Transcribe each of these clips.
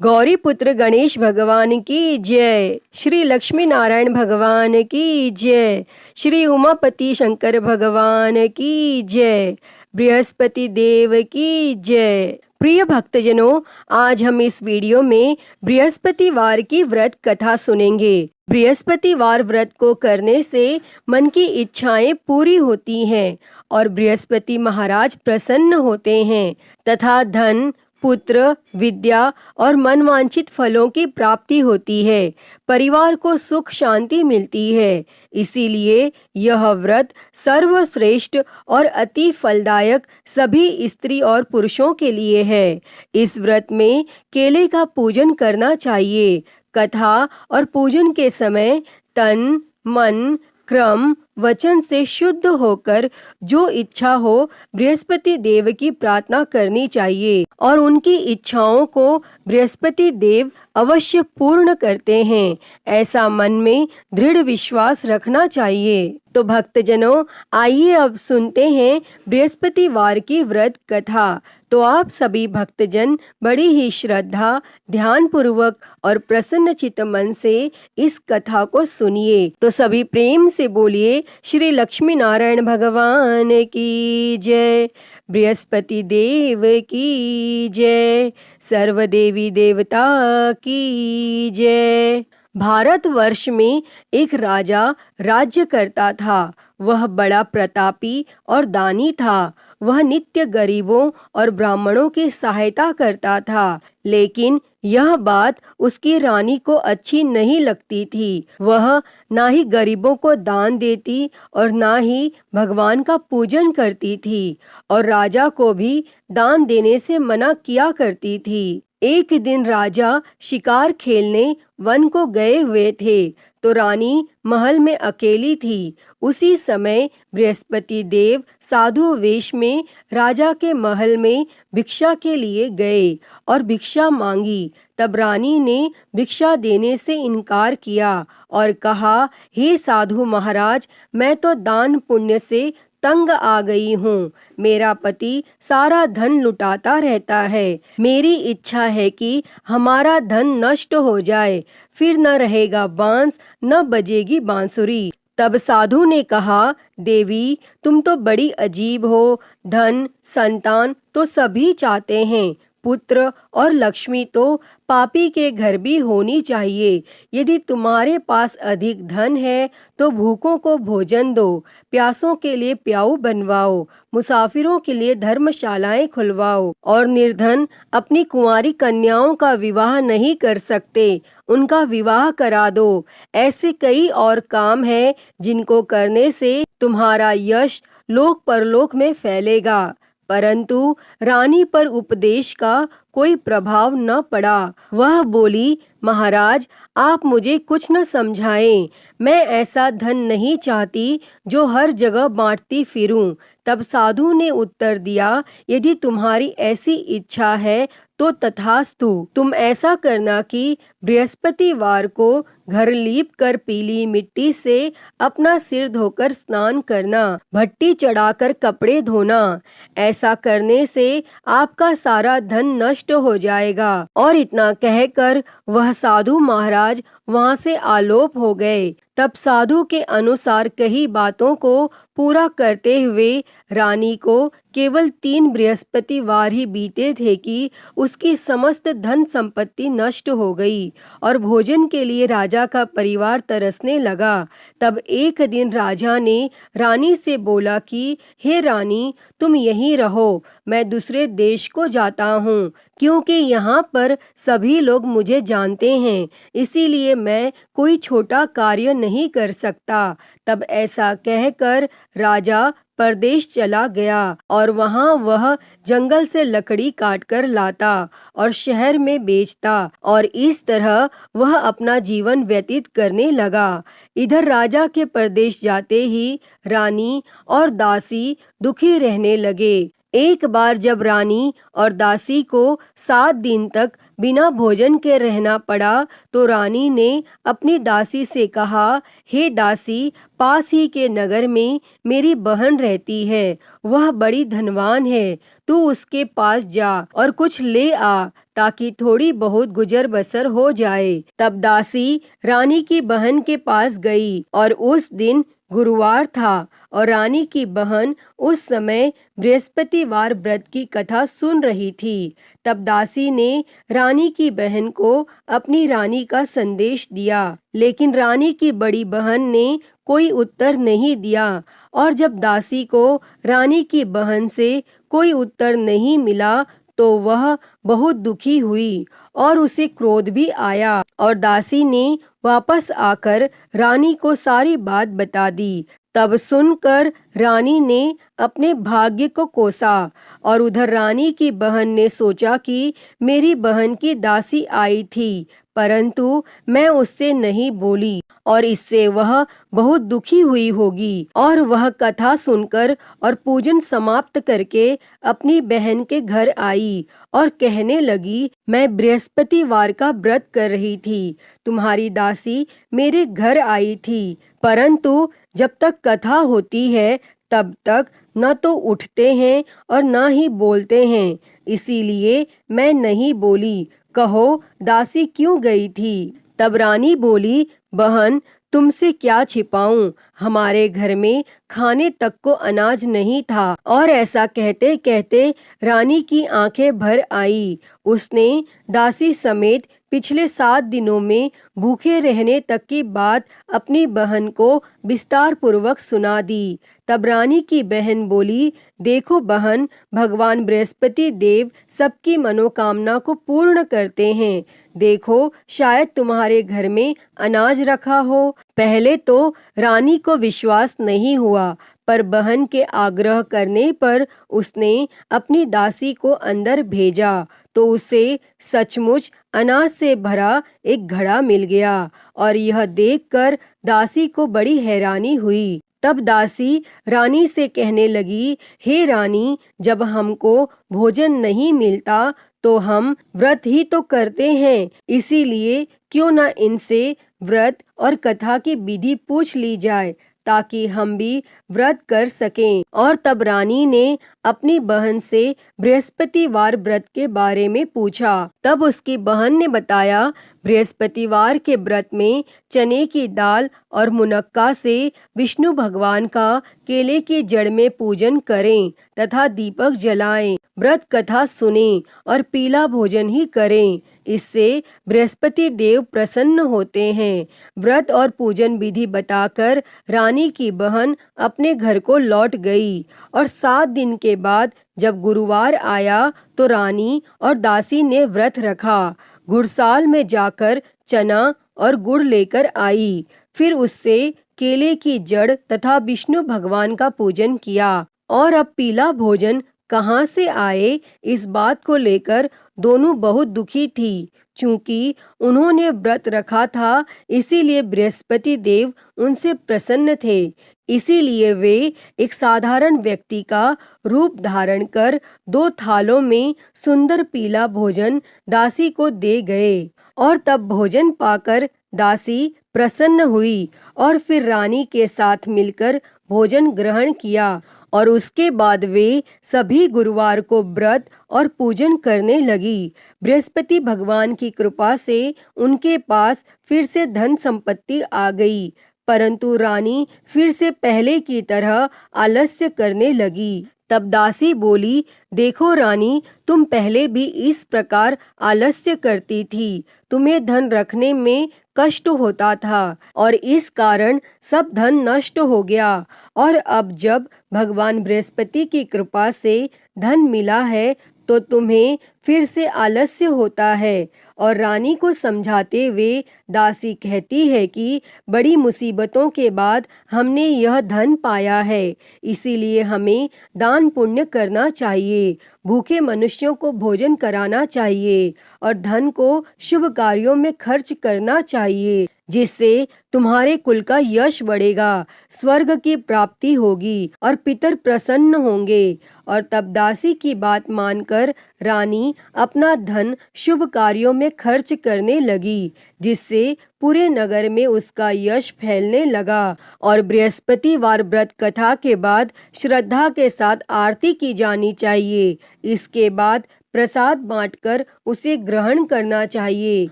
गौरी पुत्र गणेश भगवान की जय। श्री लक्ष्मी नारायण भगवान की जय। श्री उमापति शंकर भगवान की जय। बृहस्पति देव की जय। प्रिय भक्तजनों, आज हम इस वीडियो में बृहस्पतिवार की व्रत कथा सुनेंगे। बृहस्पतिवार व्रत को करने से मन की इच्छाएं पूरी होती हैं और बृहस्पति महाराज प्रसन्न होते हैं तथा धन, पुत्र, विद्या और मनवांछित फलों की प्राप्ति होती है। परिवार को सुख शांति मिलती है। इसीलिए यह व्रत सर्वश्रेष्ठ और अति फलदायक सभी स्त्री और पुरुषों के लिए है। इस व्रत में केले का पूजन करना चाहिए। कथा और पूजन के समय तन, मन, क्रम, वचन से शुद्ध होकर जो इच्छा हो बृहस्पति देव की प्रार्थना करनी चाहिए और उनकी इच्छाओं को बृहस्पति देव अवश्य पूर्ण करते हैं, ऐसा मन में दृढ़ विश्वास रखना चाहिए। तो भक्तजनों, आइए अब सुनते हैं बृहस्पतिवार की व्रत कथा। तो आप सभी भक्तजन बड़ी ही श्रद्धा, ध्यान पूर्वक और प्रसन्न चित्त मन से इस कथा को सुनिए। तो सभी प्रेम से बोलिए श्री लक्ष्मी नारायण भगवान की जय। बृहस्पति देव की जय। सर्व देवी देवता की जय। भारतवर्ष में एक राजा राज्य करता था। वह बड़ा प्रतापी और दानी था। वह नित्य गरीबों और ब्राह्मणों की सहायता करता था, लेकिन यह बात उसकी रानी को अच्छी नहीं लगती थी। वह ना ही गरीबों को दान देती और ना ही भगवान का पूजन करती थी और राजा को भी दान देने से मना किया करती थी। एक दिन राजा शिकार खेलने वन को गए हुए थे तो रानी महल में अकेली थी। उसी समय बृहस्पति देव साधु वेश में राजा के महल में भिक्षा के लिए गए और भिक्षा मांगी। तब रानी ने भिक्षा देने से इनकार किया और कहा, हे साधु महाराज, मैं तो दान पुण्य से तंग आ गई हूँ। मेरा पति सारा धन लुटाता रहता है। मेरी इच्छा है कि हमारा धन नष्ट हो जाए, फिर न रहेगा बांस, न बजेगी बांसुरी। तब साधु ने कहा, देवी, तुम तो बड़ी अजीब हो। धन, संतान तो सभी चाहते हैं, पुत्र और लक्ष्मी तो पापी के घर भी होनी चाहिए। यदि तुम्हारे पास अधिक धन है तो भूखों को भोजन दो, प्यासों के लिए प्याऊ बनवाओ, मुसाफिरों के लिए धर्मशालाएं खुलवाओ और निर्धन अपनी कुंवारी कन्याओं का विवाह नहीं कर सकते, उनका विवाह करा दो। ऐसे कई और काम हैं जिनको करने से तुम्हारा यश लोक परलोक में फैलेगा। परंतु रानी पर उपदेश का कोई प्रभाव न पड़ा। वह बोली, महाराज, आप मुझे कुछ न समझाएं। मैं ऐसा धन नहीं चाहती जो हर जगह बांटती फिरूं। तब साधु ने उत्तर दिया, यदि तुम्हारी ऐसी इच्छा है तो तथास्तु। तुम ऐसा करना कि बृहस्पतिवार को घर लीप कर पीली मिट्टी से अपना सिर धोकर स्नान करना, भट्टी चढ़ाकर कपड़े धोना। ऐसा करने से आपका सारा धन नष्ट हो जाएगा। और इतना कहकर वह साधु महाराज वहां से आलोप हो गए। तब साधु के अनुसार कही बातों को पूरा करते हुए रानी को केवल 3 बृहस्पतिवार ही बीते थे कि उसकी समस्त धन संपत्ति नष्ट हो गई और भोजन के लिए राजा का परिवार तरसने लगा। तब एक दिन राजा ने रानी से बोला कि हे रानी, तुम यहीं रहो, मैं दूसरे देश को जाता हूँ, क्योंकि यहाँ पर सभी लोग मुझे जानते हैं, इसीलिए मैं कोई छोटा कार्य नहीं कर सकता। तब ऐसा कहकर राजा परदेश चला गया और वहां वह जंगल से लकड़ी काटकर लाता और शहर में बेचता और इस तरह वह अपना जीवन व्यतीत करने लगा। इधर राजा के परदेश जाते ही रानी और दासी दुखी रहने लगे। एक बार जब रानी और दासी को 7 दिन तक बिना भोजन के रहना पड़ा तो रानी ने अपनी दासी से कहा, हे दासी, पास ही के नगर में मेरी बहन रहती है, वह बड़ी धनवान है, तू उसके पास जा और कुछ ले आ ताकि थोड़ी बहुत गुजर बसर हो जाए। तब दासी रानी की बहन के पास गई और उस दिन गुरुवार था और रानी की बहन उस समय बृहस्पतिवार व्रत की कथा सुन रही थी। तब दासी ने रानी की बहन को अपनी रानी का संदेश दिया, लेकिन रानी की बड़ी बहन ने कोई उत्तर नहीं दिया। और जब दासी को रानी की बहन से कोई उत्तर नहीं मिला तो वह बहुत दुखी हुई और उसे क्रोध भी आया और दासी ने वापस आकर रानी को सारी बात बता दी। तब सुनकर रानी ने अपने भाग्य को कोसा और उधर रानी की बहन ने सोचा कि मेरी बहन की दासी आई थी, परंतु मैं उससे नहीं बोली और इससे वह बहुत दुखी हुई होगी। और वह कथा सुनकर और पूजन समाप्त करके अपनी बहन के घर आई और कहने लगी, मैं बृहस्पतिवार का व्रत कर रही थी, तुम्हारी दासी मेरे घर आई थी, परंतु जब तक कथा होती है तब तक न तो उठते हैं और न ही बोलते हैं, इसीलिए मैं नहीं बोली। कहो दासी क्यों गई थी? तब रानी बोली, बहन तुमसे क्या छिपाऊं, हमारे घर में खाने तक को अनाज नहीं था। और ऐसा कहते कहते रानी की आंखें भर आई। उसने दासी समेत पिछले 7 दिनों में भूखे रहने तक की बात अपनी बहन को विस्तार पूर्वक सुना दी। तब रानी की बहन बोली, देखो बहन, भगवान बृहस्पति देव सबकी मनोकामना को पूर्ण करते हैं। देखो शायद तुम्हारे घर में अनाज रखा हो। पहले तो रानी को विश्वास नहीं हुआ, पर बहन के आग्रह करने पर उसने अपनी दासी को अंदर भेजा तो उसे सचमुच अनाज से भरा एक घड़ा मिल गया और यह देखकर दासी को बड़ी हैरानी हुई। तब दासी रानी से कहने लगी, हे रानी, जब हमको भोजन नहीं मिलता तो हम व्रत ही तो करते हैं, इसीलिए क्यों न इनसे व्रत और कथा की विधि पूछ ली जाए ताकि हम भी व्रत कर सकें। और तब रानी ने अपनी बहन से बृहस्पतिवार व्रत के बारे में पूछा। तब उसकी बहन ने बताया, बृहस्पतिवार के व्रत में चने की दाल और मुनक्का से विष्णु भगवान का केले की जड़ में पूजन करें तथा दीपक जलाएं, व्रत कथा सुनें और पीला भोजन ही करें, इससे बृहस्पति देव प्रसन्न होते हैं। व्रत और पूजन विधि बताकर रानी की बहन अपने घर को लौट गई और 7 दिन के बाद जब गुरुवार आया तो रानी और दासी ने व्रत रखा। गुड़साल में जाकर चना और गुड़ लेकर आई, फिर उससे केले की जड़ तथा विष्णु भगवान का पूजन किया। और अब पीला भोजन कहाँ से आए, इस बात को लेकर दोनों बहुत दुखी थी। चूंकि उन्होंने व्रत रखा था, इसीलिए बृहस्पति देव उनसे प्रसन्न थे। इसीलिए वे एक साधारण व्यक्ति का रूप धारण कर 2 थालों में सुंदर पीला भोजन दासी को दे गए। और तब भोजन पाकर दासी प्रसन्न हुई और फिर रानी के साथ मिलकर भोजन ग्रहण किया और उसके बाद वे सभी गुरुवार को व्रत और पूजन करने लगी। बृहस्पति भगवान की कृपा से उनके पास फिर से धन संपत्ति आ गई, परंतु रानी फिर से पहले की तरह आलस्य करने लगी। तब दासी बोली, देखो रानी, तुम पहले भी इस प्रकार आलस्य करती थी, तुम्हें धन रखने में कष्ट होता था और इस कारण सब धन नष्ट हो गया। और अब जब भगवान बृहस्पति की कृपा से धन मिला है तो तुम्हें फिर से आलस्य होता है। और रानी को समझाते हुए दासी कहती है कि बड़ी मुसीबतों के बाद हमने यह धन पाया है, इसीलिए हमें दान पुण्य करना चाहिए, भूखे मनुष्यों को भोजन कराना चाहिए और धन को शुभ कार्यों में खर्च करना चाहिए, जिससे तुम्हारे कुल का यश बढ़ेगा, स्वर्ग की प्राप्ति होगी और पितर प्रसन्न होंगे। और तब दासी की बात मानकर रानी अपना धन शुभ कार्यों में खर्च करने लगी, जिससे पूरे नगर में उसका यश फैलने लगा। और बृहस्पतिवार व्रत कथा के बाद श्रद्धा के साथ आरती की जानी चाहिए। इसके बाद प्रसाद बांटकर उसे ग्रहण करना चाहिए।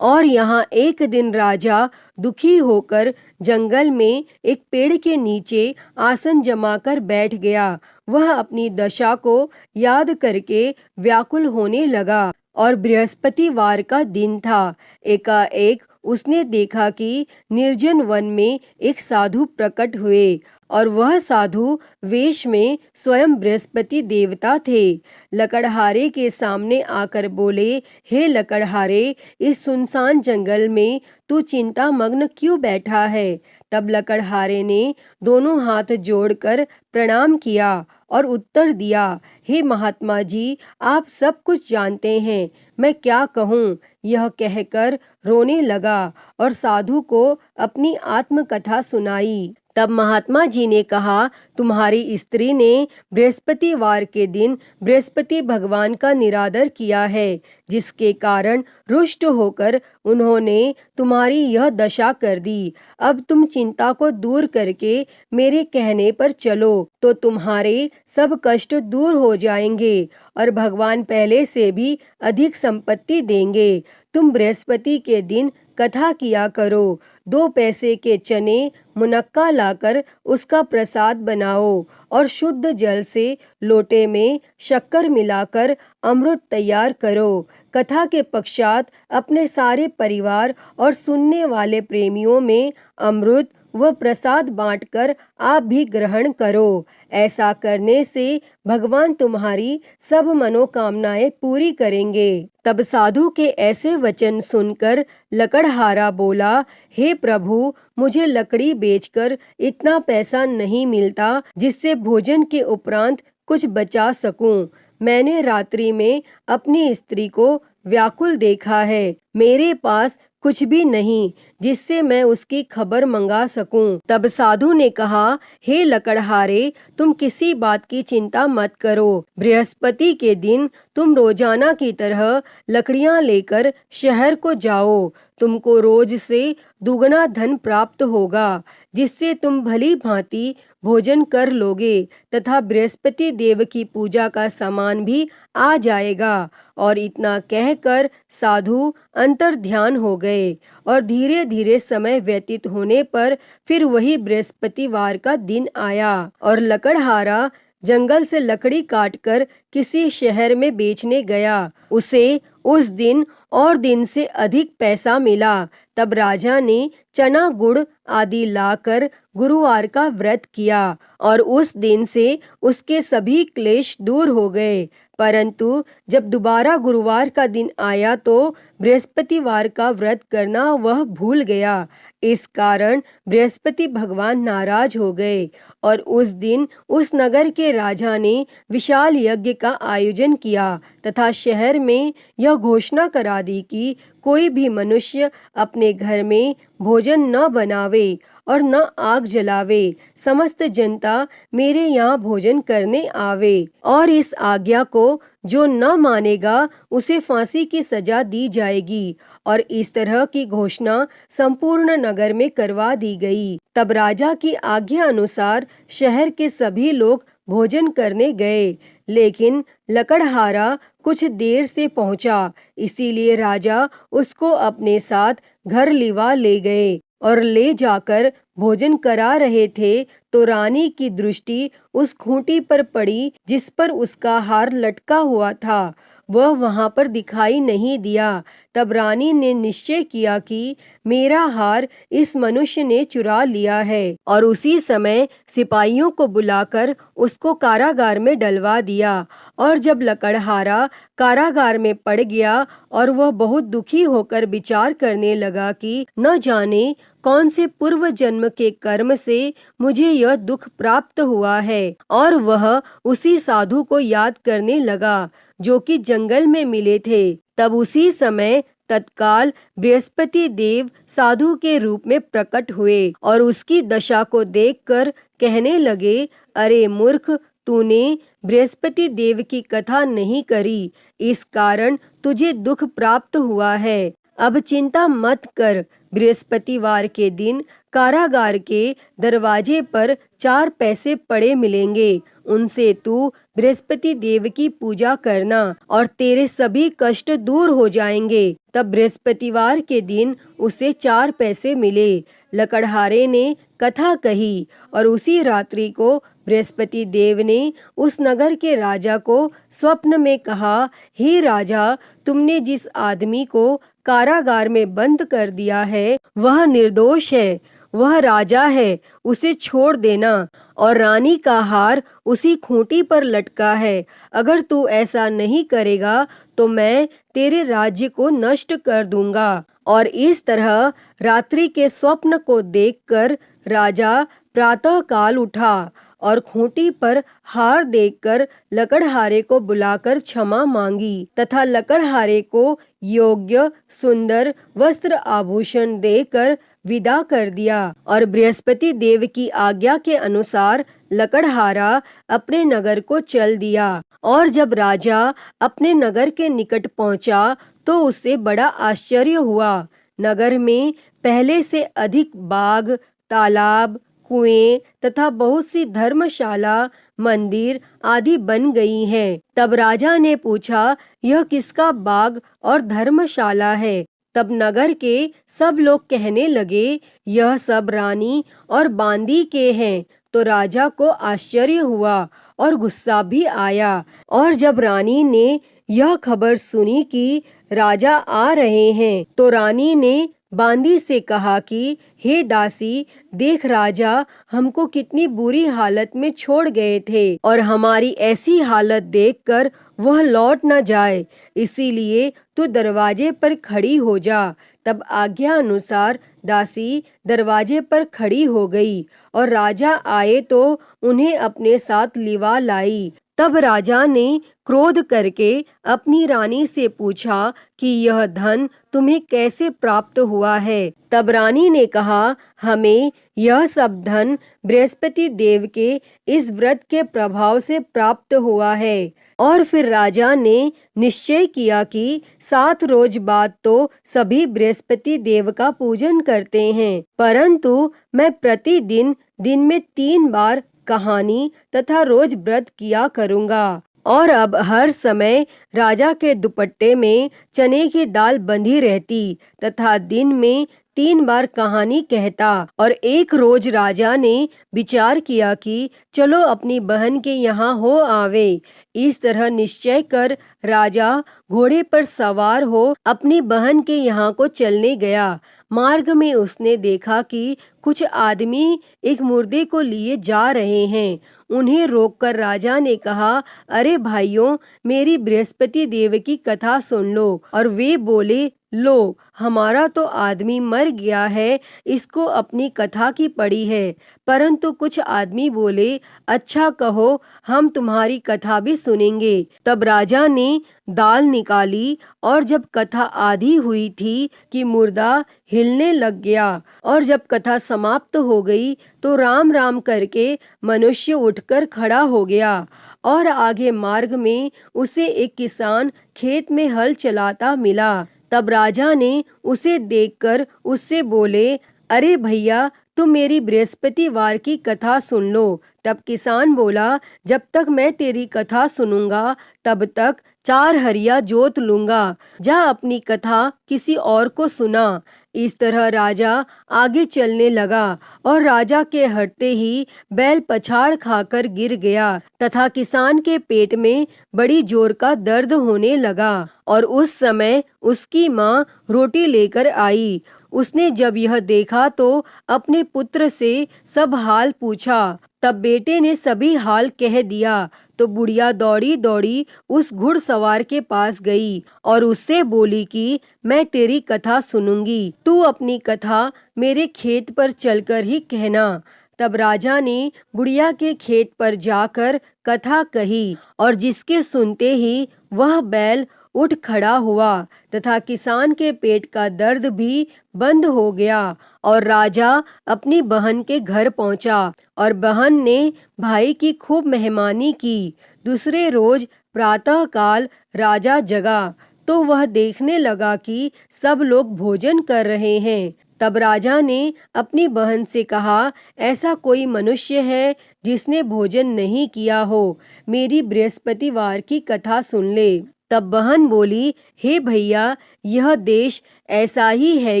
और यहाँ एक दिन राजा दुखी होकर जंगल में एक पेड़ के नीचे आसन जमाकर बैठ गया। वह अपनी दशा को याद करके व्याकुल होने लगा और बृहस्पतिवार का दिन था। एकाएक उसने देखा कि निर्जन वन में एक साधु प्रकट हुए और वह साधु वेश में स्वयं बृहस्पति देवता थे। लकड़हारे के सामने आकर बोले, हे लकड़हारे, इस सुनसान जंगल में तू चिंता मग्न क्यों बैठा है? तब लकड़हारे ने दोनों हाथ जोड़कर प्रणाम किया और उत्तर दिया, हे महात्मा जी, आप सब कुछ जानते हैं, मैं क्या कहूँ? यह कहकर रोने लगा और साधु को अपनी आत्मकथा सुनाई। तब महात्मा जी ने कहा, तुम्हारी स्त्री ने बृहस्पतिवार के दिन बृहस्पति भगवान का निरादर किया है, जिसके कारण रुष्ट होकर उन्होंने तुम्हारी यह दशा कर दी। अब तुम चिंता को दूर करके मेरे कहने पर चलो तो तुम्हारे सब कष्ट दूर हो जाएंगे और भगवान पहले से भी अधिक संपत्ति देंगे। तुम बृहस्पति के दिन कथा किया करो। 2 पैसे के चने मुनक्का लाकर उसका प्रसाद बनाओ और शुद्ध जल से लोटे में शक्कर मिलाकर अमृत तैयार करो। कथा के पश्चात अपने सारे परिवार और सुनने वाले प्रेमियों में अमृत व प्रसाद बांटकर आप भी ग्रहण करो। ऐसा करने से भगवान तुम्हारी सब मनोकामनाएं पूरी करेंगे। तब साधु के ऐसे वचन सुनकर लकड़हारा बोला, हे प्रभु, मुझे लकड़ी बेचकर इतना पैसा नहीं मिलता जिससे भोजन के उपरांत कुछ बचा सकूं। मैंने रात्रि में अपनी स्त्री को व्याकुल देखा है। मेरे पास कुछ भी नहीं जिससे मैं उसकी खबर मंगा सकूं। तब साधु ने कहा, हे लकड़हारे, तुम किसी बात की चिंता मत करो। बृहस्पति के दिन तुम रोजाना की तरह लकड़ियां लेकर शहर को जाओ। तुमको रोज से दुगना धन प्राप्त होगा, जिससे तुम भली भांति भोजन कर लोगे तथा बृहस्पति देव की पूजा का सामान भी आ जाएगा। और इतना कहकर साधु अंतर ध्यान हो गए और धीरे धीरे समय व्यतीत होने पर फिर वही बृहस्पतिवार का दिन आया और लकड़हारा जंगल से लकड़ी काटकर किसी शहर में बेचने गया। उसे उस दिन और दिन से अधिक पैसा मिला। तब राजा ने चना गुड़ आदि लाकर गुरुवार का व्रत किया और उस दिन से उसके सभी क्लेश दूर हो गए। परंतु जब दोबारा गुरुवार का दिन आया तो बृहस्पतिवार का व्रत करना वह भूल गया। इस कारण बृहस्पति भगवान नाराज हो गए और उस दिन उस नगर के राजा ने विशाल यज्ञ का आयोजन किया तथा शहर में यह घोषणा करा दी कि कोई भी मनुष्य अपने घर में भोजन न बनावे और न आग जलावे। समस्त जनता मेरे यहाँ भोजन करने आवे और इस आज्ञा को जो न मानेगा उसे फांसी की सजा दी जाएगी। और इस तरह की घोषणा संपूर्ण नगर में करवा दी गई। तब राजा की आज्ञा अनुसार शहर के सभी लोग भोजन करने गए, लेकिन लकड़हारा कुछ देर से पहुंचा, इसीलिए राजा उसको अपने साथ घर लिवा ले गए और ले जाकर भोजन करा रहे थे तो रानी की दृष्टि उस खूंटी पर पड़ी जिस पर उसका हार लटका हुआ था। वह वहां पर दिखाई नहीं दिया। तब रानी ने निश्चय किया कि मेरा हार इस मनुष्य ने चुरा लिया है और उसी समय सिपाहियों को बुलाकर उसको कारागार में डलवा दिया। और जब लकड़हारा कारागार में पड़ गया और वह बहुत दुखी होकर विचार करने लगा कि न जाने कौन से पूर्व जन्म के कर्म से मुझे यह दुख प्राप्त हुआ है, और वह उसी साधु को याद करने लगा जो कि जंगल में मिले थे। तब उसी समय तत्काल बृहस्पति देव साधु के रूप में प्रकट हुए और उसकी दशा को देखकर कहने लगे, अरे मूर्ख, तूने बृहस्पति देव की कथा नहीं करी, इस कारण तुझे दुख प्राप्त हुआ है। अब चिंता मत कर, बृहस्पतिवार के दिन कारागार के दरवाजे पर 4 पैसे पड़े मिलेंगे, उनसे तू बृहस्पति देव की पूजा करना और तेरे सभी कष्ट दूर हो जाएंगे। तब बृहस्पतिवार के दिन उसे 4 पैसे मिले। लकड़हारे ने कथा कही और उसी रात्रि को बृहस्पति देव ने उस नगर के राजा को स्वप्न में कहा, हे राजा, तुमने जिस आदमी को कारागार में बंद कर दिया है वह निर्दोष है, वह राजा है, उसे छोड़ देना, और रानी का हार उसी खूंटी पर लटका है। अगर तू ऐसा नहीं करेगा तो मैं तेरे राज्य को नष्ट कर दूंगा। और इस तरह रात्रि के स्वप्न को देखकर राजा प्रातः काल उठा और खूंटी पर हार देखकर लकड़हारे को बुलाकर क्षमा मांगी तथा लकड़हारे को योग्य सुंदर वस्त्र आभूषण देकर विदा कर दिया। और बृहस्पति देव की आज्ञा के अनुसार लकड़हारा अपने नगर को चल दिया। और जब राजा अपने नगर के निकट पहुंचा तो उससे बड़ा आश्चर्य हुआ। नगर में पहले से अधिक बाग, तालाब, कुएं तथा बहुत सी धर्मशाला, मंदिर आदि बन गई हैं। तब राजा ने पूछा, यह किसका बाग और धर्मशाला है? तब नगर के सब लोग कहने लगे, यह सब रानी और बांदी के हैं। तो राजा को आश्चर्य हुआ और गुस्सा भी आया। और जब रानी ने यह खबर सुनी कि राजा आ रहे हैं तो रानी ने बांदी से कहा कि हे दासी, देख राजा हमको कितनी बुरी हालत में छोड़ गए थे और हमारी ऐसी हालत देखकर वह लौट न जाए, इसीलिए तू दरवाजे पर खड़ी हो जा। तब आज्ञा अनुसार दासी दरवाजे पर खड़ी हो गई और राजा आए तो उन्हें अपने साथ लिवा लाई। तब राजा ने क्रोध करके अपनी रानी से पूछा कि यह धन तुम्हें कैसे प्राप्त हुआ है? तब रानी ने कहा, हमें यह सब धन बृहस्पति देव के इस व्रत के प्रभाव से प्राप्त हुआ है। और फिर राजा ने निश्चय किया कि 7 रोज बाद तो सभी बृहस्पति देव का पूजन करते हैं, परंतु मैं प्रतिदिन दिन में 3 बार कहानी तथा रोज व्रत किया करूँगा। और अब हर समय राजा के दुपट्टे में चने की दाल बंधी रहती तथा दिन में 3 बार कहानी कहता। और एक रोज राजा ने विचार किया कि चलो अपनी बहन के यहाँ हो आवे। इस तरह निश्चय कर राजा घोड़े पर सवार हो अपनी बहन के यहाँ को चलने गया। मार्ग में उसने देखा कि कुछ आदमी एक मुर्दे को लिए जा रहे हैं। उन्हें रोककर राजा ने कहा, अरे भाइयों, मेरी बृहस्पति देव की कथा सुन लो। और वे बोले, लो, हमारा तो आदमी मर गया है, इसको अपनी कथा की पड़ी है। परंतु कुछ आदमी बोले, अच्छा कहो, हम तुम्हारी कथा भी सुनेंगे। तब राजा ने दाल निकाली और जब कथा आधी हुई थी कि मुर्दा हिलने लग गया। और जब कथा समाप्त हो गई तो राम राम करके मनुष्य उठकर खड़ा हो गया। और आगे मार्ग में उसे एक किसान खेत में हल चलाता मिला। तब राजा ने उसे देखकर उससे बोले, अरे भैया, तुम मेरी बृहस्पतिवार की कथा सुन लो। तब किसान बोला, जब तक मैं तेरी कथा सुनूंगा तब तक 4 हरिया जोत लूंगा। जा अपनी कथा किसी और को सुना। इस तरह राजा आगे चलने लगा और राजा के हटते ही बैल पछाड़ खाकर गिर गया तथा किसान के पेट में बड़ी जोर का दर्द होने लगा। और उस समय उसकी माँ रोटी लेकर आई। उसने जब यह देखा तो अपने पुत्र से सब हाल पूछा। तब बेटे ने सभी हाल कह दिया। तो बुढ़िया दौड़ी दौड़ी उस घुड़सवार के पास गई और उससे बोली कि मैं तेरी कथा सुनूंगी, तू अपनी कथा मेरे खेत पर चलकर ही कहना। तब राजा ने बुढ़िया के खेत पर जाकर कथा कही और जिसके सुनते ही वह बैल उठ खड़ा हुआ तथा किसान के पेट का दर्द भी बंद हो गया। और राजा अपनी बहन के घर पहुंचा और बहन ने भाई की खूब मेहमानी की। दूसरे रोज प्रातः काल राजा जगा तो वह देखने लगा कि सब लोग भोजन कर रहे हैं। तब राजा ने अपनी बहन से कहा, ऐसा कोई मनुष्य है जिसने भोजन नहीं किया हो, मेरी बृहस्पतिवार की कथा सुन ले। तब बहन बोली, हे भैया, यह देश ऐसा ही है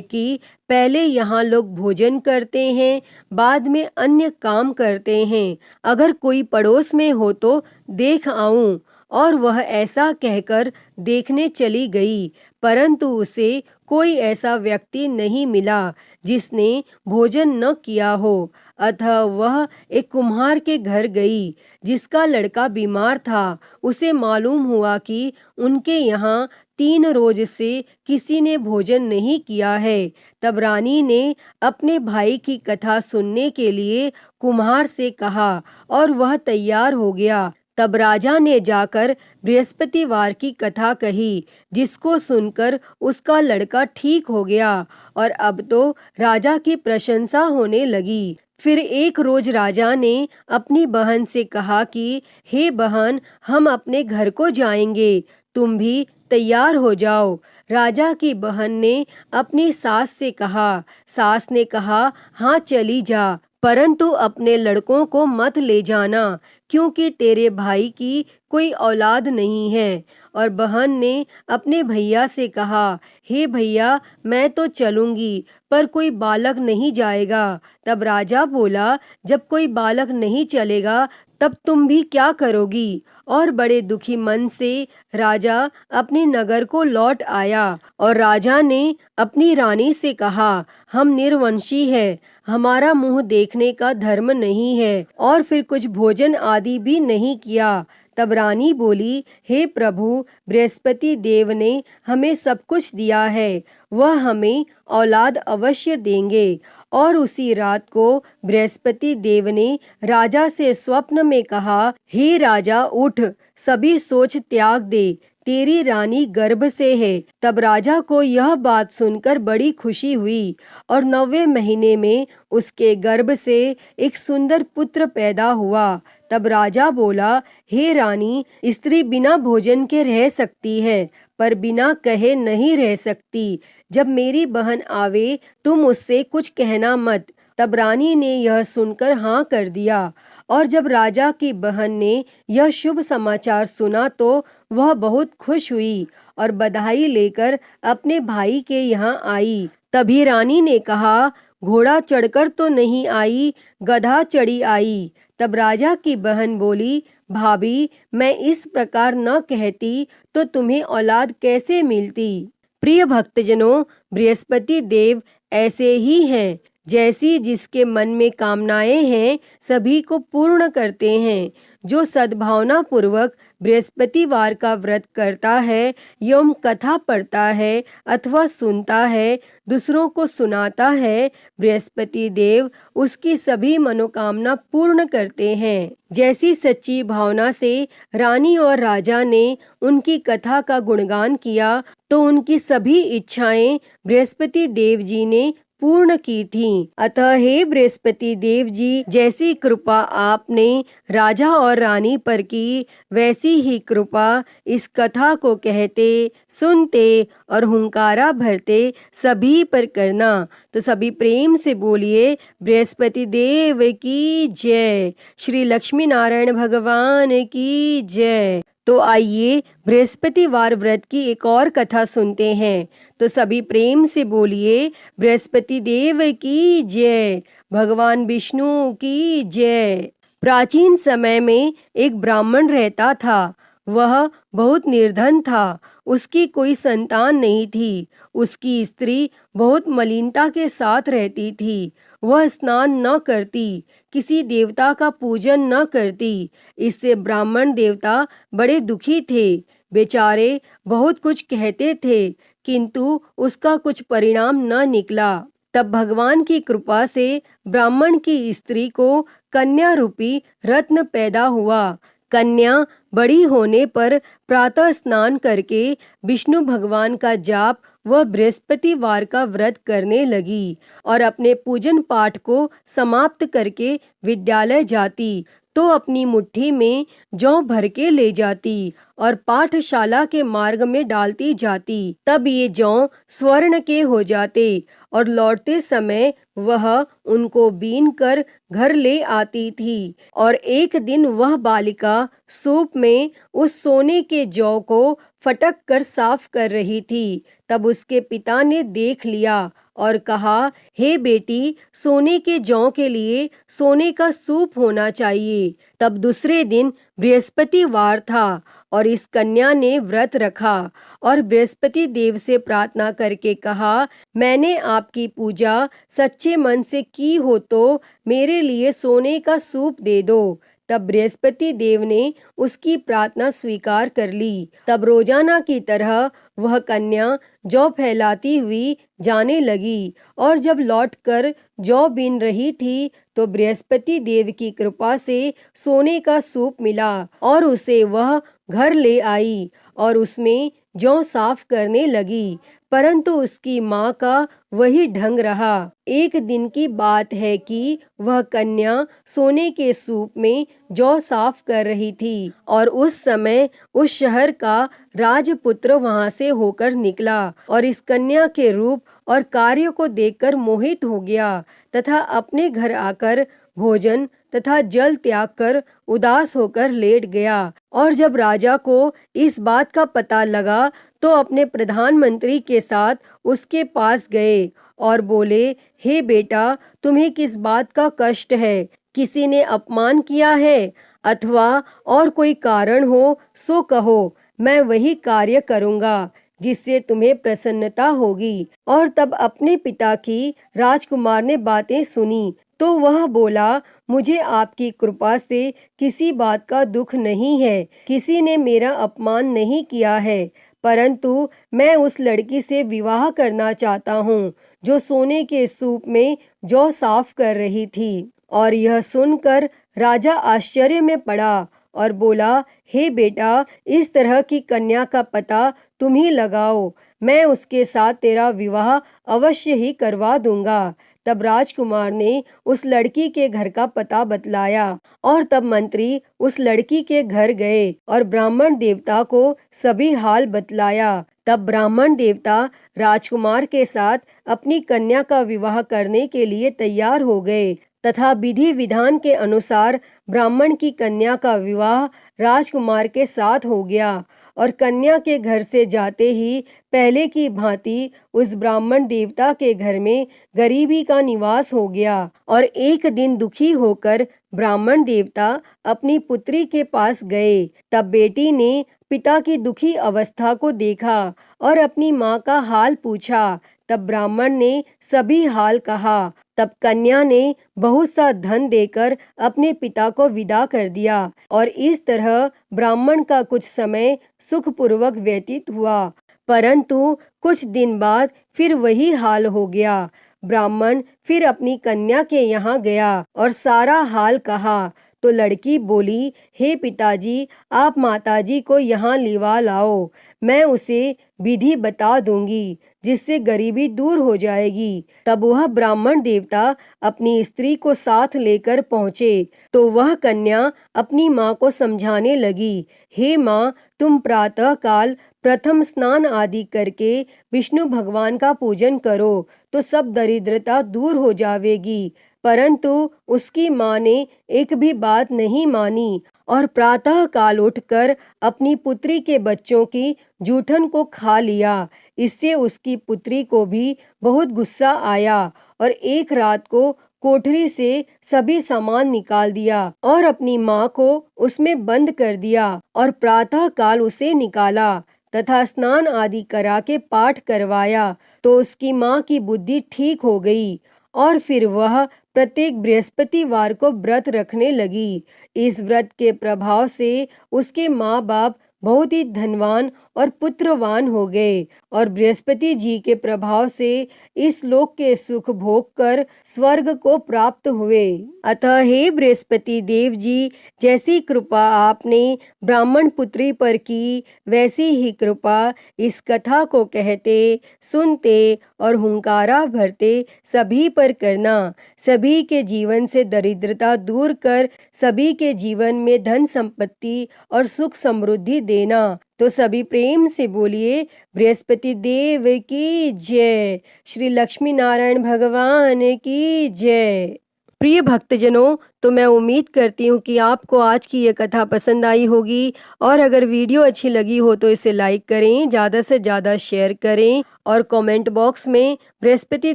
कि पहले यहाँ लोग भोजन करते हैं, बाद में अन्य काम करते हैं। अगर कोई पड़ोस में हो तो देख आऊं। और वह ऐसा कहकर देखने चली गई, परंतु उसे कोई ऐसा व्यक्ति नहीं मिला जिसने भोजन न किया हो। अतः वह एक कुम्हार के घर गई जिसका लड़का बीमार था। उसे मालूम हुआ कि उनके यहाँ 3 रोज से किसी ने भोजन नहीं किया है। तब रानी ने अपने भाई की कथा सुनने के लिए कुम्हार से कहा और वह तैयार हो गया। तब राजा ने जाकर बृहस्पतिवार की कथा कही, जिसको सुनकर उसका लड़का ठीक हो गया और अब तो राजा की प्रशंसा होने लगी। फिर एक रोज राजा ने अपनी बहन से कहा कि हे बहन, हम अपने घर को जाएंगे, तुम भी तैयार हो जाओ। राजा की बहन ने अपनी सास से कहा। सास ने कहा, हाँ चली जा, परंतु अपने लड़कों को मत ले जाना, क्योंकि तेरे भाई की कोई औलाद नहीं है। और बहन ने अपने भैया से कहा, हे भैया, मैं तो चलूंगी, पर कोई बालक नहीं जाएगा। तब राजा बोला, जब कोई बालक नहीं चलेगा तब तुम भी क्या करोगी? और बड़े दुखी मन से राजा अपने नगर को लौट आया। और राजा ने अपनी रानी से कहा, हम निर्वंशी है, हमारा मुंह देखने का धर्म नहीं है, और फिर कुछ भोजन आदि भी नहीं किया। तब रानी बोली, हे प्रभु, बृहस्पति देव ने हमें सब कुछ दिया है, वह हमें औलाद अवश्य देंगे। और उसी रात को बृहस्पति देव ने राजा से स्वप्न में कहा, हे राजा, उठ, सभी सोच त्याग दे, तेरी रानी गर्भ से है। तब राजा को यह बात सुनकर बड़ी खुशी हुई और 9वें महीने में उसके गर्भ से एक सुंदर पुत्र पैदा हुआ। तब राजा बोला, हे रानी, स्त्री बिना भोजन के रह सकती है, पर बिना कहे नहीं रह सकती। जब मेरी बहन आवे तुम उससे कुछ कहना मत। तब रानी ने यह सुनकर हाँ कर दिया। और जब राजा की बहन ने यह शुभ समाचार सुना तो वह बहुत खुश हुई और बधाई लेकर अपने भाई के यहाँ आई। तभी रानी ने कहा, घोड़ा चढ़कर तो नहीं आई, गधा चढ़ी आई। तब राजा की बहन बोली, भाभी, मैं इस प्रकार न कहती तो तुम्हें औलाद कैसे मिलती। प्रिय भक्तजनों, बृहस्पति देव ऐसे ही हैं, जैसी जिसके मन में कामनाएं हैं सभी को पूर्ण करते हैं। जो सद्भावना पूर्वक बृहस्पतिवार का व्रत करता है एवं कथा पढ़ता है अथवा सुनता है, दूसरों को सुनाता है, बृहस्पति देव उसकी सभी मनोकामना पूर्ण करते हैं। जैसी सच्ची भावना से रानी और राजा ने उनकी कथा का गुणगान किया तो उनकी सभी इच्छाएं बृहस्पति देव जी ने पूर्ण की थीं। अतः हे बृहस्पति देव जी, जैसी कृपा आपने राजा और रानी पर की, वैसी ही कृपा इस कथा को कहते, सुनते और हुंकारा भरते सभी पर करना। तो सभी प्रेम से बोलिए, बृहस्पति देव की जय, श्री लक्ष्मी नारायण भगवान की जय। तो आइए बृहस्पतिवार व्रत की एक और कथा सुनते हैं। तो सभी प्रेम से बोलिए, बृहस्पति देव की जय, भगवान विष्णु की जय। प्राचीन समय में एक ब्राह्मण रहता था। वह बहुत निर्धन था, उसकी कोई संतान नहीं थी। उसकी स्त्री बहुत मलिनता के साथ रहती थी। वह स्नान न करती, किसी देवता का पूजन न करती। इससे ब्राह्मण देवता बड़े दुखी थे। बेचारे बहुत कुछ कहते थे, किंतु उसका कुछ परिणाम न निकला। तब भगवान की कृपा से ब्राह्मण की स्त्री को कन्या रूपी रत्न पैदा हुआ। कन्या बड़ी होने पर प्रातः स्नान करके विष्णु भगवान का जाप व बृहस्पतिवार का व्रत करने लगी और अपने पूजन पाठ को समाप्त करके विद्यालय जाती तो अपनी मुट्ठी में जौ भर के ले जाती और पाठशाला के मार्ग में डालती जाती। तब ये जौ स्वर्ण के हो जाते और लौटते समय वह उनको बीन कर घर ले आती थी। और एक दिन वह बालिका सूप में उस सोने के जौ को फटक कर साफ कर रही थी। तब उसके पिता ने देख लिया और कहा, हे बेटी, सोने के जौ के लिए सोने का सूप होना चाहिए। तब दूसरे दिन बृहस्पतिवार था और इस कन्या ने व्रत रखा और बृहस्पति देव से प्रार्थना करके कहा, मैंने आपकी पूजा सच्चे मन से की हो तो मेरे लिए सोने का सूप दे दो। तब बृहस्पति देव ने उसकी प्रार्थना स्वीकार कर ली। तब रोजाना की तरह वह कन्या जौ फैलाती हुई जाने लगी और जब लौटकर जौ बीन रही थी तो बृहस्पति देव की कृपा से सोने का सूप मिला और उसे वह घर ले आई और उसमें जौ साफ करने लगी। परंतु उसकी माँ का वही ढंग रहा। एक दिन की बात है कि वह कन्या सोने के सूप में जौ साफ कर रही थी और उस समय उस शहर का राजपुत्र वहां से होकर निकला और इस कन्या के रूप और कार्य को देखकर मोहित हो गया तथा अपने घर आकर भोजन तथा जल त्याग कर उदास होकर लेट गया। और जब राजा को इस बात का पता लगा तो अपने प्रधानमंत्री के साथ उसके पास गए और बोले, हे बेटा, तुम्हें किस बात का कष्ट है? किसी ने अपमान किया है अथवा और कोई कारण हो सो कहो, मैं वही कार्य करूँगा जिससे तुम्हें प्रसन्नता होगी। और तब अपने पिता की राजकुमार ने बातें सुनी तो वह बोला, मुझे आपकी कृपा से किसी बात का दुख नहीं है, किसी ने मेरा अपमान नहीं किया है, परंतु मैं उस लड़की से विवाह करना चाहता हूँ जो सोने के सूप में जौ साफ कर रही थी। और यह सुनकर राजा आश्चर्य में पड़ा और बोला, हे बेटा, इस तरह की कन्या का पता तुम ही लगाओ, मैं उसके साथ तेरा विवाह अवश्य ही करवा दूंगा। तब राजकुमार ने उस लड़की के घर का पता बतलाया और तब मंत्री उस लड़की के घर गए और ब्राह्मण देवता को सभी हाल बतलाया। तब ब्राह्मण देवता राजकुमार के साथ अपनी कन्या का विवाह करने के लिए तैयार हो गए तथा विधि विधान के अनुसार ब्राह्मण की कन्या का विवाह राजकुमार के साथ हो गया। और कन्या के घर से जाते ही पहले की भांति उस ब्राह्मण देवता के घर में गरीबी का निवास हो गया। और एक दिन दुखी होकर ब्राह्मण देवता अपनी पुत्री के पास गए। तब बेटी ने पिता की दुखी अवस्था को देखा और अपनी माँ का हाल पूछा। तब ब्राह्मण ने सभी हाल कहा। तब कन्या ने बहुत सा धन देकर अपने पिता को विदा कर दिया और इस तरह ब्राह्मण का कुछ समय सुखपूर्वक व्यतीत हुआ। परंतु कुछ दिन बाद फिर वही हाल हो गया। ब्राह्मण फिर अपनी कन्या के यहाँ गया और सारा हाल कहा तो लड़की बोली, हे पिताजी, आप माताजी को यहाँ लिवा लाओ, मैं उसे विधि बता दूंगी जिससे गरीबी दूर हो जाएगी। तब वह ब्राह्मण देवता अपनी स्त्री को साथ लेकर पहुँचे तो वह कन्या अपनी माँ को समझाने लगी, हे माँ, तुम प्रातः काल प्रथम स्नान आदि करके विष्णु भगवान का पूजन करो तो सब दरिद्रता दूर हो जाएगी। परंतु उसकी माँ ने एक भी बात नहीं मानी और प्रातः काल उठकर अपनी पुत्री के बच्चों की जूठन को खा लिया। इससे उसकी पुत्री को भी बहुत गुस्सा आया और एक रात को कोठरी से सभी सामान निकाल दिया और अपनी माँ को उसमें बंद कर दिया और प्रातः काल उसे निकाला तथा स्नान आदि करा के पाठ करवाया तो उसकी माँ की बुद्धि ठीक हो गई और फिर वह प्रत्येक बृहस्पतिवार को व्रत रखने लगी। इस व्रत के प्रभाव से उसके माँ बाप बहुत ही धनवान और पुत्रवान हो गए और बृहस्पति जी के प्रभाव से इस लोक के सुख भोग कर स्वर्ग को प्राप्त हुए। अतः हे बृहस्पति देव जी, जैसी कृपा आपने ब्राह्मण पुत्री पर की, वैसी ही कृपा इस कथा को कहते, सुनते और हुंकारा भरते सभी पर करना। सभी के जीवन से दरिद्रता दूर कर सभी के जीवन में धन संपत्ति और सुख समृद्धि देना। तो सभी प्रेम से बोलिए बृहस्पति देव की जय, श्री लक्ष्मी नारायण भगवान की जय। प्रिय भक्तजनों, तो मैं उम्मीद करती हूँ कि आपको आज की ये कथा पसंद आई होगी और अगर वीडियो अच्छी लगी हो तो इसे लाइक करें, ज़्यादा से ज़्यादा शेयर करें और कमेंट बॉक्स में बृहस्पति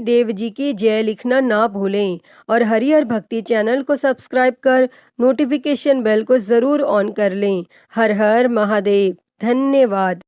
देव जी की जय लिखना ना भूलें और हरिहर भक्ति चैनल को सब्सक्राइब कर नोटिफिकेशन बेल को ज़रूर ऑन कर लें। हर हर महादेव। धन्यवाद।